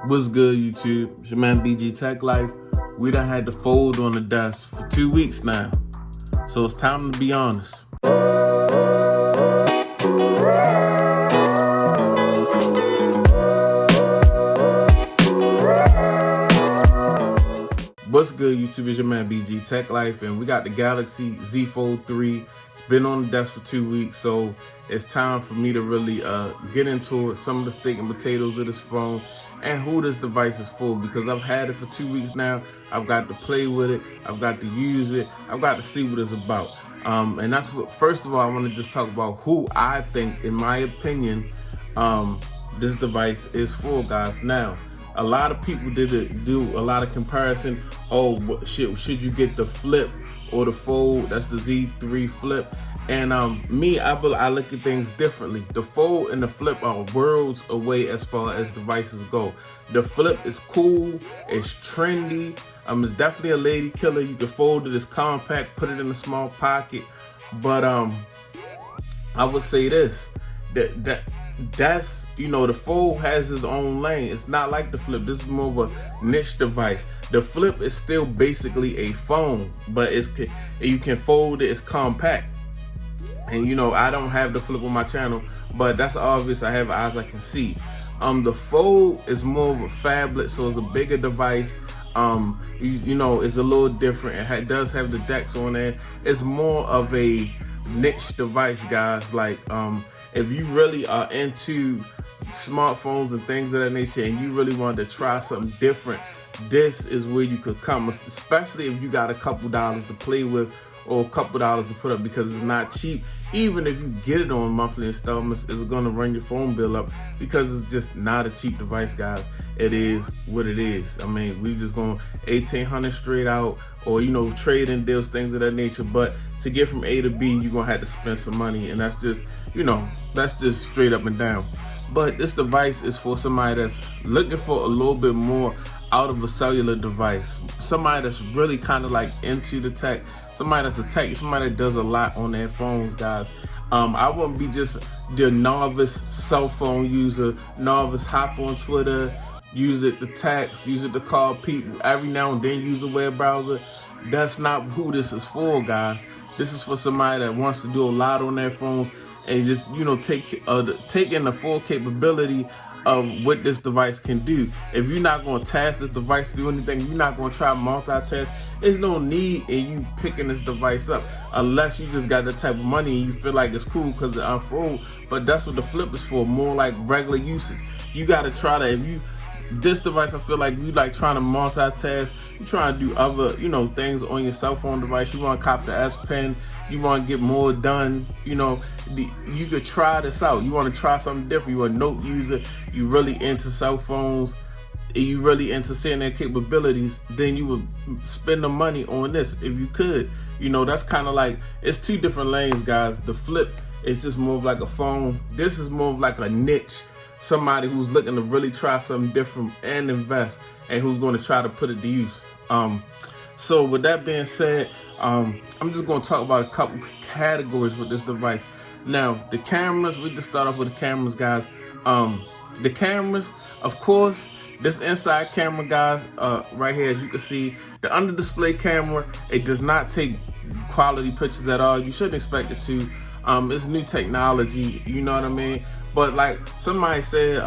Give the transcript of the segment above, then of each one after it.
What's good, YouTube? It's your man BG Tech Life. We done had the fold on the desk for 2 weeks now, so it's time to be honest. What's good, YouTube? It's your man BG Tech Life, and we got the Galaxy Z Fold 3. It's been on the desk for 2 weeks, so it's time for me to really get into it, some of the steak and potatoes of this phone, and who this device is for, because I've had it for 2 weeks now. I've got to play with it, I've got to use it, I've got to see what it's about. And that's what, first of all, I want to just talk about who I think, in my opinion, this device is for, guys. Now, a lot of people do a lot of comparison. Oh, should you get the flip or the fold? That's the Z3 flip. And I look at things differently. The fold and the flip are worlds away as far as devices go. The flip is cool, it's trendy. It's definitely a lady killer. You can fold it, it's compact, put it in a small pocket. But I would say this, that's, you know, the fold has its own lane. It's not like the flip. This is more of a niche device. The flip is still basically a phone, but you can fold it, it's compact. And you know, I don't have the flip on my channel, but that's obvious. I have eyes I can see. The fold is more of a phablet, so it's a bigger device. You know, it's a little different. It does have the decks on there. It's more of a niche device, guys. Like, if you really are into smartphones and things of that nature, and you really wanted to try something different, this is where you could come, especially if you got a couple dollars to play with or a couple dollars to put up, because it's not cheap. Even if you get it on monthly installments, it's gonna run your phone bill up, because it's just not a cheap device, guys. It is what it is. I mean, we just going 1,800 straight out, or, you know, trade-in deals, things of that nature. But to get from A to B, you're gonna have to spend some money, and that's just, you know, that's just straight up and down. But this device is for somebody that's looking for a little bit more out of a cellular device, somebody that's really kind of like into the tech, somebody that's a tech, somebody that does a lot on their phones, guys. I wouldn't be just the novice cell phone user, novice hop on Twitter, use it to text, use it to call people, every now and then use a web browser. That's not who this is for, guys. This is for somebody that wants to do a lot on their phones and just, you know, take in the full capability of what this device can do. If you're not going to task this device to do anything, you're not going to try multitask, there's no need in you picking this device up, unless you just got the type of money and you feel like it's cool because it unfolds. But that's what the flip is for, more like regular usage. You got to try to, this device, I feel like you like trying to multitask, you trying to do other, you know, things on your cell phone device. You want to cop the S Pen, you want to get more done, you know, you could try this out. You want to try something different. You're a note user, you really into cell phones, you really into seeing their capabilities, then you would spend the money on this if you could. You know, that's kind of like, it's two different lanes, guys. The flip is just more of like a phone. This is more of like a niche, somebody who's looking to really try something different and invest, and who's going to try to put it to use. So with that being said, I'm just going to talk about a couple categories with this device. Now, the cameras, we just start off with the cameras, guys. The cameras, of course, this inside camera, guys, right here, as you can see, the under display camera, it does not take quality pictures at all. You shouldn't expect it to. It's new technology, you know what I mean? But like somebody said,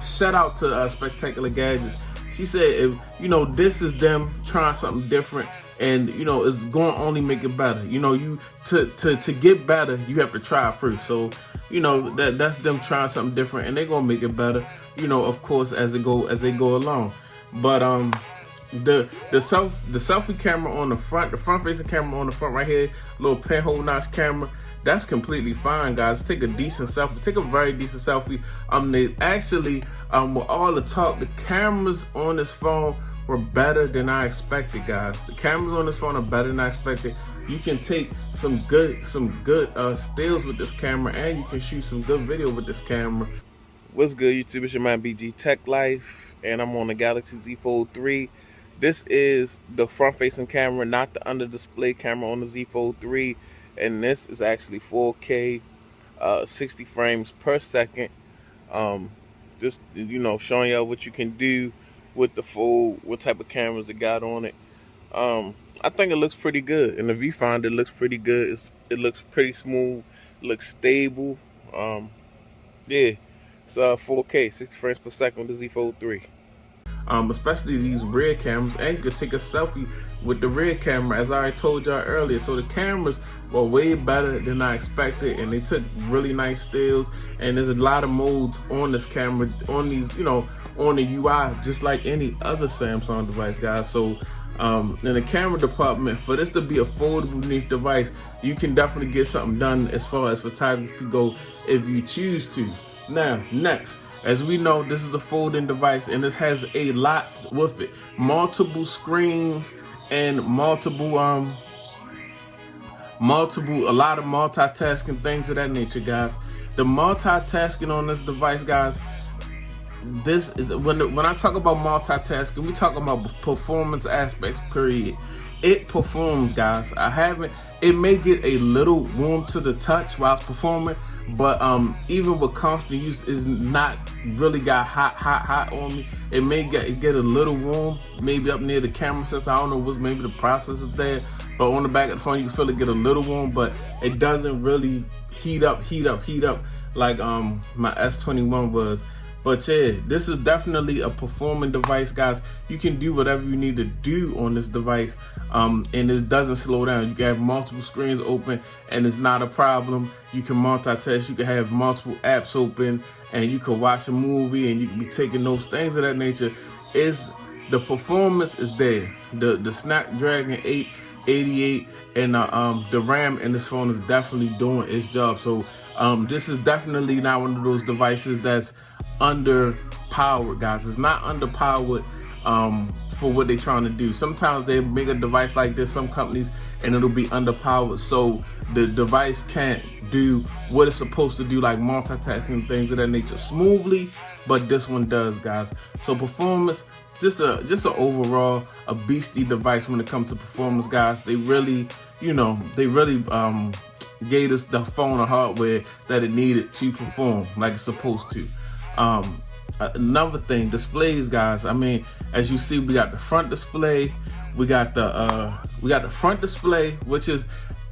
shout out to Spectacular Gadgets. She said, if, you know, this is them trying something different, and, you know, it's going to only make it better. You know, you to get better, you have to try it first. So, you know, that's them trying something different, and they're going to make it better, you know, of course, as they go along. But the selfie camera on the front facing camera on the front right here, little pinhole notch camera, that's completely fine, guys. Take a decent selfie, take a very decent selfie. They actually, with all the talk, the cameras on this phone were better than I expected, guys. The cameras on this phone are better than I expected. You can take some good stills with this camera, and you can shoot some good video with this camera. What's good, YouTube? It's your man BG Tech Life, and I'm on the Galaxy Z Fold 3. This is the front-facing camera, not the under-display camera on the Z Fold 3. And this is actually 4K, 60 frames per second. just showing y'all what you can do with the Fold, what type of cameras it got on it. I think it looks pretty good. In the viewfinder, it looks pretty good. It looks pretty smooth. It looks stable. Yeah, it's 4K, 60 frames per second with the Z Fold 3. Especially these rear cameras, and you can take a selfie with the rear camera, as I already told y'all earlier. So the cameras were way better than I expected, and they took really nice stills. And there's a lot of modes on this camera, on these, on the UI, just like any other Samsung device, guys. So in the camera department, for this to be a foldable niche device, you can definitely get something done as far as photography go if you choose to. Now, next, as we know, this is a folding device, and this has a lot with it. Multiple screens and multiple, a lot of multitasking, things of that nature, guys. The multitasking on this device, guys, this is when I talk about multitasking, we talk about performance aspects, period. It performs, guys. It may get a little warm to the touch while it's performing, but even with constant use, is not really got hot on me. It may get a little warm, maybe up near the camera sensor. I don't know what's, maybe the processor's there, but on the back of the phone you can feel it get a little warm, but it doesn't really heat up like my S21 was. But yeah, this is definitely a performing device, guys. You can do whatever you need to do on this device, and it doesn't slow down. You can have multiple screens open, and it's not a problem. You can multitask. You can have multiple apps open, and you can watch a movie, and you can be taking notes, things of that nature. The performance is there. The Snapdragon 888 and the RAM in this phone is definitely doing its job. So this is definitely not one of those devices that's underpowered, guys. It's not underpowered for what they're trying to do. Sometimes they make a device like this, some companies, and it'll be underpowered, so the device can't do what it's supposed to do, like multitasking, things of that nature, smoothly. But this one does, guys. So performance, just a overall a beastie device when it comes to performance, guys. They really gave us the phone and hardware that it needed to perform like it's supposed to. Another thing, displays, guys. I mean, as you see, we got the front display. We got the front display, which is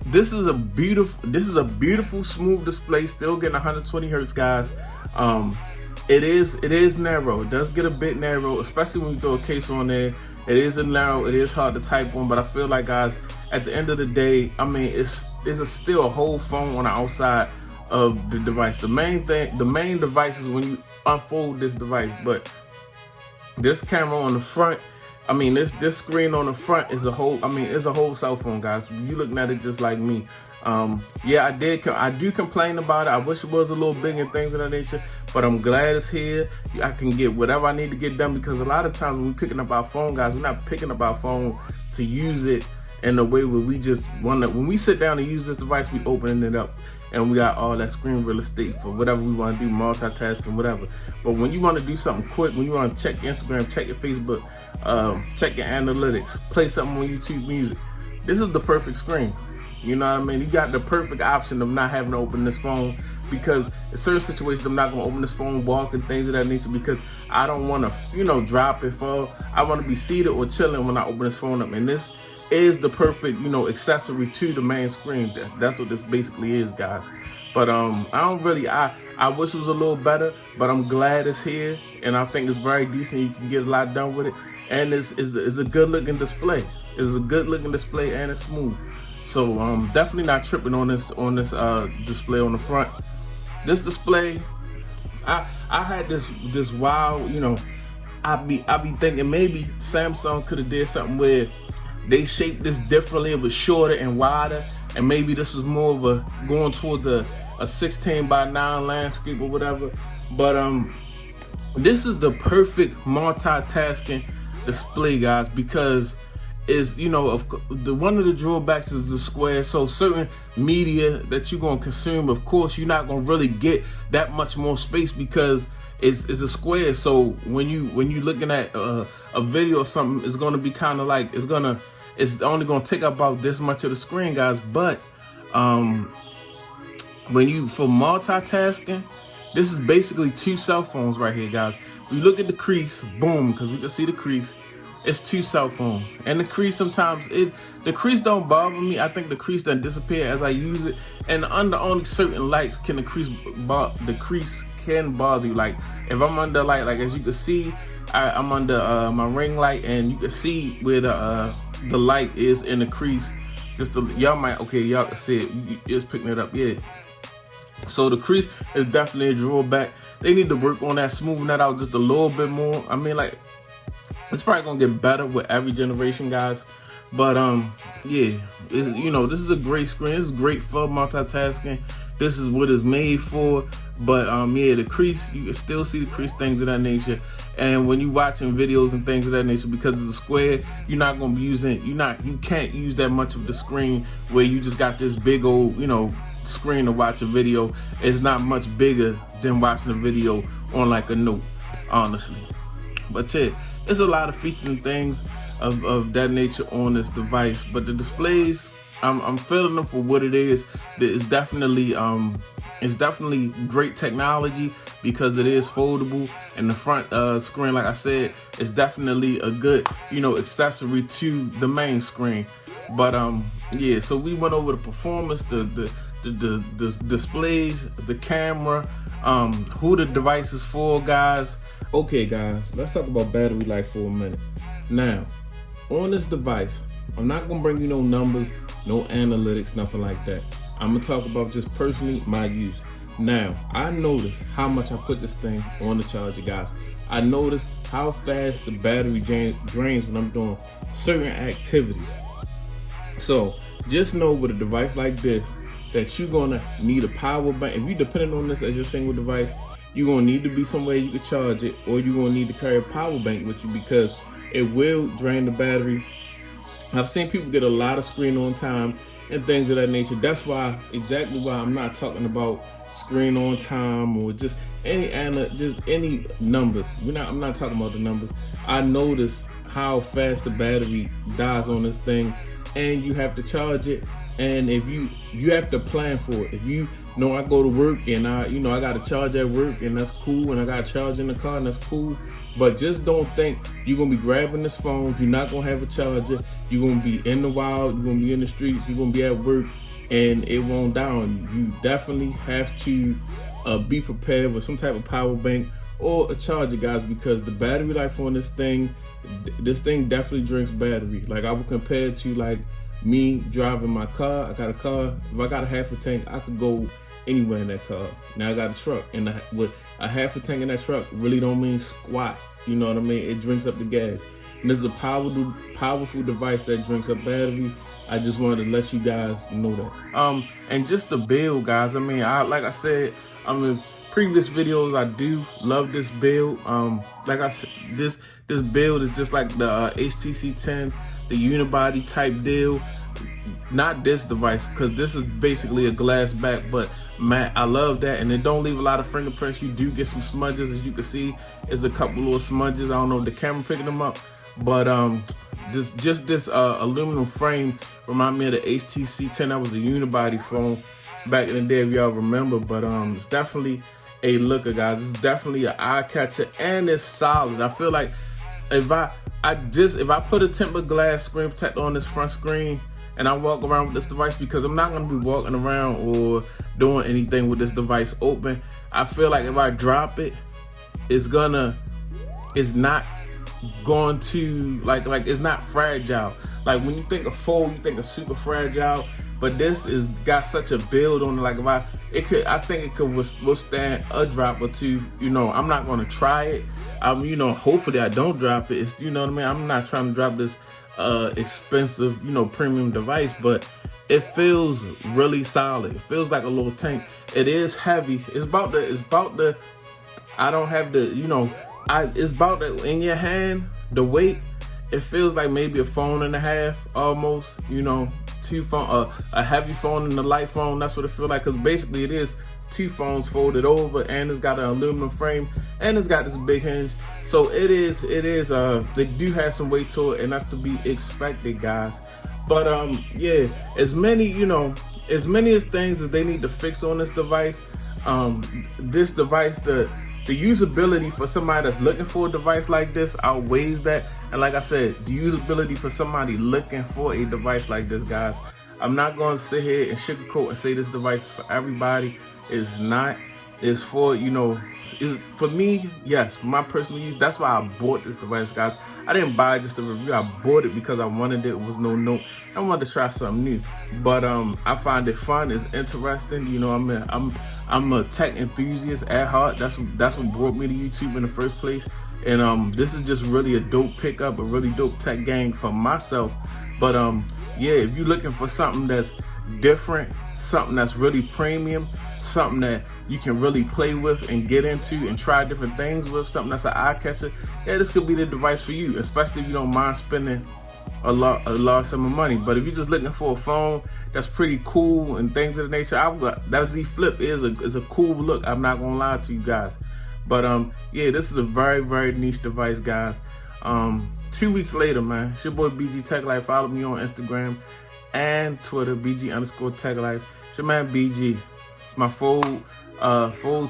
this is a beautiful smooth display, still getting 120 hertz, guys. It is narrow. It does get a bit narrow, especially when you throw a case on there. It is narrow. It is hard to type on, but I feel like, guys, at the end of the day, I mean, it's still a whole phone on the outside of the device. The main device is when you unfold this device, but this camera on the front, I mean, this screen on the front is it's a whole cell phone, guys. You looking at it just like me. Yeah, I do complain about it. I wish it was a little big and things of that nature, but I'm glad it's here. I can get whatever I need to get done, because a lot of times when we're picking up our phone, guys, we're not picking up our phone to use it in a way where we just want to. When we sit down and use this device, we opening it up and we got all that screen real estate for whatever we want to do, multitasking, whatever. But when you want to do something quick, when you want to check your Instagram, check your Facebook, check your analytics, play something on YouTube Music, this is the perfect screen. You know what I mean? You got the perfect option of not having to open this phone, because in certain situations I'm not going to open this phone, walk and things of that nature, because I don't want to, drop it, fall. I want to be seated or chilling when I open this phone up. And this is the perfect, accessory to the main screen. That's what this basically is, guys. But I wish it was a little better, but I'm glad it's here, and I think it's very decent. You can get a lot done with it, and it's a good looking display. It's a good looking display, and it's smooth. So definitely not tripping on this display on the front. This display, I had this wild, I be thinking maybe Samsung could have did something where they shaped this differently. It was shorter and wider, and maybe this was more of a going towards a 16:9 landscape or whatever. But this is the perfect multitasking display, guys, because is one of the drawbacks is the square. So certain media that you're gonna consume, of course, you're not gonna really get that much more space because it's a square. So when you looking at a video or something, it's gonna be kind of like it's only gonna take up about this much of the screen, guys. But for multitasking, This is basically 2 cell phones right here, guys. We look at the crease, boom, because we can see the crease. It's 2 cell phones, and the crease sometimes the crease don't bother me. I think the crease doesn't disappear as I use it, and under only certain lights can the crease can bother you. Like if I'm under light, like as you can see, I'm under my ring light, and you can see where the light is in the crease. Y'all can see it. It's picking it up, yeah. So the crease is definitely a drawback. They need to work on that, smoothing that out just a little bit more. I mean, like, it's probably gonna get better with every generation, guys. But yeah, this is a great screen. This is great for multitasking. This is what it's made for. But yeah, the crease, you can still see the crease, things of that nature. And when you watching videos and things of that nature, because it's a square, you're not gonna be using, you can't use that much of the screen where you just got this big old, screen to watch a video. It's not much bigger than watching a video on like a Note, honestly. But yeah, there's a lot of features and things of that nature on this device. But the displays, I'm feeling them for what it is. It's definitely great technology because it is foldable, and the front screen, like I said, is definitely a good accessory to the main screen. But yeah, so we went over the performance, the displays, the camera, who the device is for, guys. Okay, guys, let's talk about battery life for a minute. Now, on this device, I'm not gonna bring you no numbers, no analytics, nothing like that. I'm gonna talk about just personally my use. Now, I noticed how much I put this thing on the charger, guys. I noticed how fast the battery drains when I'm doing certain activities. So just know with a device like this that you're gonna need a power bank. If you're dependent on this as your single device, you're gonna need to be somewhere you can charge it, or you're gonna need to carry a power bank with you because it will drain the battery. I've seen people get a lot of screen on time and things of that nature. That's exactly why I'm not talking about screen on time or just any numbers. I'm not talking about the numbers. I noticed how fast the battery dies on this thing, and you have to charge it. And if you have to plan for it. If I go to work and I got to charge at work, and that's cool, and I got to charge in the car, and that's cool. But just don't think you're gonna be grabbing this phone. You're not gonna have a charger. You're gonna be in the wild. You're gonna be in the streets. You're gonna be at work, and it won't die on you. You definitely have to be prepared with some type of power bank or a charger, guys, because the battery life on this thing definitely drinks battery. Like I would compare it to like me driving my car. I got a car. If I got a half a tank, I could go anywhere in that car. Now I got a truck, and with a half a tank in that truck really don't mean squat. You know what I mean? It drinks up the gas. And this is a powerful device that drinks up battery. I just wanted to let you guys know that. And just the build, guys. I mean, like I said, in previous videos, I do love this build. Like I said, this build is just like the HTC 10, the unibody type deal. Not this device, because this is basically a glass back, but man, I love that, and it don't leave a lot of fingerprints. You do get some smudges, as you can see. There's a couple little smudges. I don't know if the camera picking them up, but this aluminum frame remind me of the HTC 10. That was a unibody phone back in the day, if y'all remember. But it's definitely a looker, guys. It's definitely an eye catcher, and it's solid. I feel like if I put a tempered glass screen protector on this front screen and I walk around with this device, because I'm not going to be walking around or doing anything with this device open, I feel like if I drop it, it's not going to like it's not fragile. Like when you think of fold, you think of super fragile, but this is got such a build on it. Like I think it could withstand a drop or two. I'm not going to try it. Hopefully I don't drop it. It's, what I mean? I'm not trying to drop this expensive, premium device, but it feels really solid. It feels like a little tank. It is heavy. It's about the I don't have the, it's about the, in your hand, the weight, it feels like maybe a phone and a half almost, two phone, a heavy phone and a light phone. That's what it feels like, because basically it is two phones folded over, and it's got an aluminum frame, and it's got this big hinge. So it is they do have some weight to it, and that's to be expected, guys. But yeah, as many things as they need to fix on this device, This device, the usability for somebody that's looking for a device like this outweighs that. And like I said, the usability for somebody looking for a device like this, guys, I'm not going to sit here and sugarcoat and say this device is for everybody. It's not. It's for, it's for me, yes, for my personal use. That's why I bought this device, guys. I didn't buy it just to review. I bought it because I wanted it. It was no note. I wanted to try something new. But I find it fun. It's interesting. I'm a tech enthusiast at heart. That's what brought me to YouTube in the first place. And this is just really a dope pickup, a really dope tech gang for myself. But yeah, if you're looking for something that's different, something that's really premium, something that you can really play with and get into and try different things with, something that's an eye catcher, yeah, this could be the device for you, especially if you don't mind spending a large sum of money. But if you're just looking for a phone that's pretty cool and things of the nature, that Z Flip is a cool look. I'm not gonna lie to you guys. But yeah, this is a very, very niche device, guys. 2 weeks later, man, it's your boy BG Tech Life. Follow me on Instagram and Twitter, BG_Tech Life. It's your man BG. It's my Fold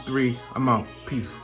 3. I'm out. Peace.